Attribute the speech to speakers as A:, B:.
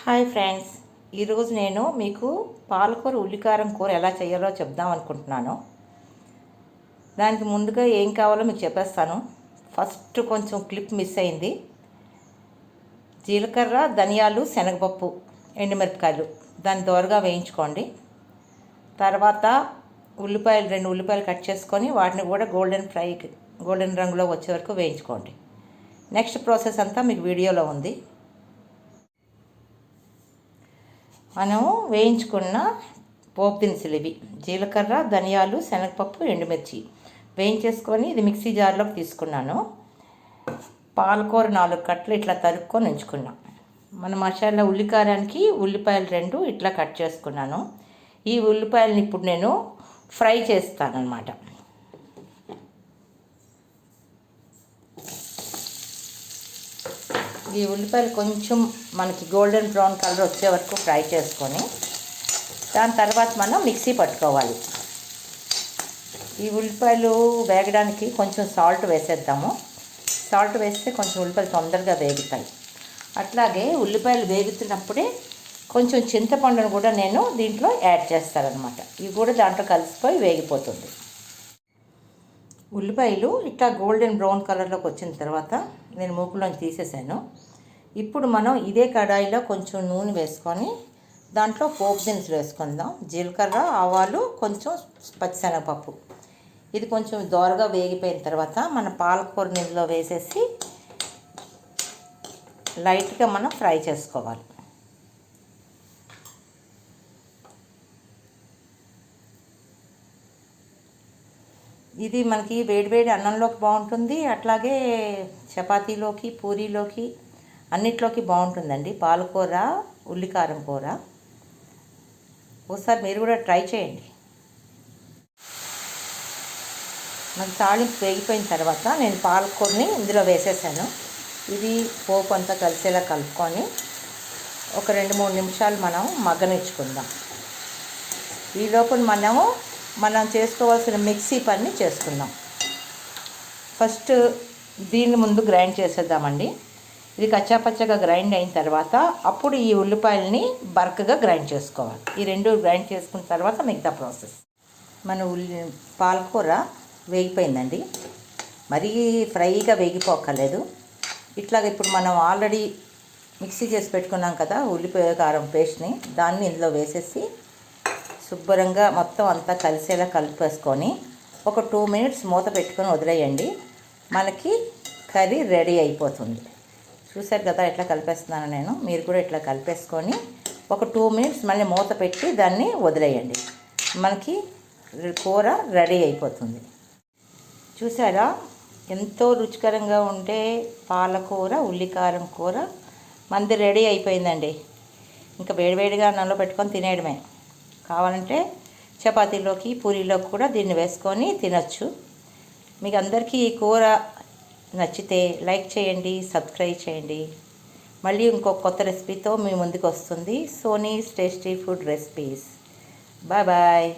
A: Hi friends, ఈరోజు నేను మీకు పాలకూర ఉల్లికారం కూర ఎలా చేయాలో చెప్దాం అనుకుంటున్నాను. దానికి ముందుగా ఏం కావాలో మీకు చెప్పేస్తాను. ఫస్ట్ కొంచెం క్లిప్ మిస్ అయింది. జీలకర్ర, ధనియాలు, శనగపప్పు, ఎండుమిరపకాయలు దాన్ని దోరగా వేయించుకోండి. తర్వాత రెండు ఉల్లిపాయలు కట్ చేసుకొని వాటిని కూడా గోల్డెన్ రంగులో వచ్చే వరకు వేయించుకోండి. నెక్స్ట్ ప్రాసెస్ అంతా మీకు వీడియోలో ఉంది. మనం వేయించుకున్న పోపు దినుసులు ఇవి: జీలకర్ర, ధనియాలు, శనగపప్పు, ఎండుమిర్చి వేయించేసుకొని ఇది మిక్సీ జార్లోకి తీసుకున్నాను. పాలకూర 4 కట్టలు ఇట్లా తరుక్కొని ఉంచుకున్నాం. మన మసాలా ఉల్లికారానికి ఉల్లిపాయలు 2 ఇట్లా కట్ చేసుకున్నాను. ఈ ఉల్లిపాయలని ఇప్పుడు నేను ఫ్రై చేస్తానన్నమాట. ఈ ఉల్లిపాయలు కొంచెం మనకి గోల్డెన్ బ్రౌన్ కలర్ వచ్చే వరకు ఫ్రై చేసుకొని దాని తర్వాత మనం మిక్సీ పట్టుకోవాలి. ఈ ఉల్లిపాయలు వేగడానికి కొంచెం సాల్ట్ వేసేద్దాము. సాల్ట్ వేస్తే కొంచెం ఉల్లిపాయలు తొందరగా వేగుతాయి. అట్లాగే ఉల్లిపాయలు వేగుతున్నప్పుడే కొంచెం చింతపండును కూడా నేను దీంట్లో యాడ్ చేస్తానన్నమాట. ఇవి కూడా దాంట్లో కలిసిపోయి వేగిపోతుంది. ఉల్లిపాయలు ఇట్లా గోల్డెన్ బ్రౌన్ కలర్లోకి వచ్చిన తర్వాత నేను మూకులోంచి తీసేసాను. ఇప్పుడు మనం ఇదే కడాయిలో కొంచెం నూనె వేసుకొని దాంట్లో పోపు దినుసులు వేసుకుందాం. జీలకర్ర, ఆవాలు, కొంచెం పచ్చిశనగపప్పు. ఇది కొంచెం దోరగా వేగిపోయిన తర్వాత మన పాలకూర నీళ్ళలో వేసేసి లైట్గా మనం ఫ్రై చేసుకోవాలి. ఇది మనకి వేడివేడి అన్నంలోకి బాగుంటుంది, అట్లాగే చపాతీలోకి, పూరీలోకి అన్నిట్లోకి బాగుంటుందండి పాలకూర ఉల్లికారం కూర. ఒకసారి మీరు కూడా ట్రై చేయండి. మనకి తాళింపు వేగిపోయిన తర్వాత నేను పాలకూరని ఇందులో వేసేసాను. ఇది పోపు అంతా కలిసేలా కలుపుకొని ఒక 2-3 నిమిషాలు మనం మగ్గనిచ్చుకుందాం. ఈలోపు మనం చేసుకోవాల్సిన మిక్సీ పని చేసుకుందాం. ఫస్ట్ దీన్ని ముందు గ్రైండ్ చేసేద్దామండి. ఇది కచ్చాపచ్చగా గ్రైండ్ అయిన తర్వాత అప్పుడు ఈ ఉల్లిపాయలని బరకగా గ్రైండ్ చేసుకోవాలి. ఈ 2 గ్రైండ్ చేసుకున్న తర్వాత మిగతా ప్రాసెస్. మన పాలకూర వేగిపోయిందండి. మరీ ఫ్రైగా వేగిపోక్కర్లేదు. ఇట్లాగ ఇప్పుడు మనం ఆల్రెడీ మిక్సీ చేసి పెట్టుకున్నాం కదా ఉల్లిపాయ కారం పేస్ట్ని, దాన్ని ఇందులో వేసేసి శుభ్రంగా మొత్తం అంతా కలిసేలా కలిపేసుకొని ఒక 2 మినిట్స్ మూత పెట్టుకొని వదిలేయండి. మనకి కర్రీ రెడీ అయిపోతుంది. చూసారు కదా ఎట్లా కలిపేస్తున్నాను నేను. మీరు కూడా ఇట్లా కలిపేసుకొని ఒక 2 మినిట్స్ మళ్ళీ మూత పెట్టి దాన్ని వదిలేయండి. మనకి కూర రెడీ అయిపోతుంది. చూసారా ఎంతో రుచికరంగా ఉండే పాలకూర ఉల్లికారం కూర మనది రెడీ అయిపోయిందండి. ఇంకా వేడివేడిగా అన్నంలో పెట్టుకొని తినేయడమే. కావాలంటే చపాతీలోకి, పూరీలోకి కూడా దీన్ని వేసుకొని తినచ్చు. మీకు అందరికీ ఈ కూర నచ్చితే లైక్ చేయండి, సబ్స్క్రైబ్ చేయండి. మళ్ళీ ఇంకో కొత్త రెసిపీతో మీ ముందుకు వస్తుంది Sony's tasty food recipes. Bye bye.